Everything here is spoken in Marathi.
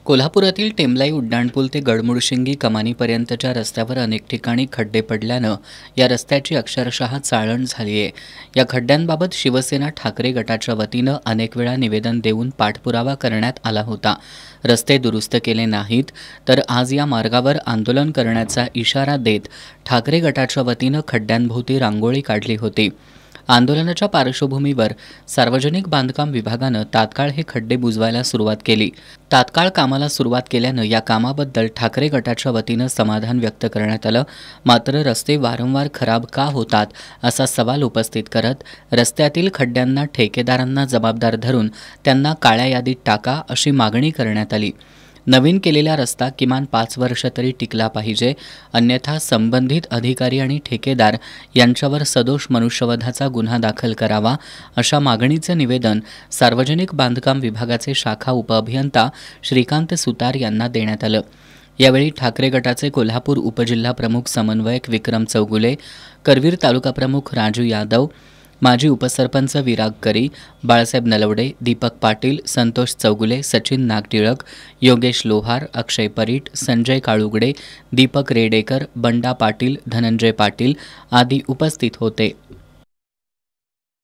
कोल्हापुरातील टेमलाई उड्डाणपूल ते गडमुडशिंगी कमानीपर्यंतच्या रस्त्यावर अनेक ठिकाणी खड्डे पडल्यानं या रस्त्याची अक्षरशः चाळण झाली आहे। या खड्ड्यांबाबत शिवसेना ठाकरे गटाच्या वतीनं अनेक वेळा निवेदन देऊन पाठपुरावा करण्यात आला होता। रस्ते दुरुस्त केले नाहीत तर आज या मार्गावर आंदोलन करण्याचा इशारा देत ठाकरे गटाच्या वतीनं खड्ड्यांभोवती रांगोळी काढली होती। आंदोलनाच्या पार्श्वभूमीवर सार्वजनिक बांधकाम विभागानं तात्काळ हे खड्डे बुजवायला सुरुवात केली। तात्काळ कामाला सुरुवात केल्यानं या कामाबद्दल ठाकरे गटाच्या वतीनं समाधान व्यक्त करण्यात आलं। मात्र रस्ते वारंवार खराब का होतात असा सवाल उपस्थित करत रस्त्यातील खड्ड्यांना ठेकेदारांना जबाबदार धरून त्यांना काळ्या यादीत टाका अशी मागणी करण्यात आली। नवीन केलेला रस्ता किमान 5 वर्ष तरी टिकला पाहिजे, अन्यथा संबंधित अधिकारी आणि ठेकेदार यांच्यावर सदोष मनुष्यवधाचा गुन्हा दाखल करावा अशा मागणीचे निवेदन सार्वजनिक बांधकाम विभागाचे शाखा उपअभियंता श्रीकांत सुतार यांना देण्यात आलं। यावेळी ठाकरे गटाचे कोल्हापूर उपजिल्हा प्रमुख समन्वयक विक्रम चौगुले, करवीर तालुका प्रमुख राजू यादव, माजी उपसरपंच विराग करी, बाळासाहेब नलवडे, दीपक पाटील, संतोष चौगुले, सचिन नागटिळक, योगेश लोहार, अक्षय परीट, संजय काळुगडे, दीपक रेडेकर, बंडा पाटील, धनंजय पाटील आदी उपस्थित होते।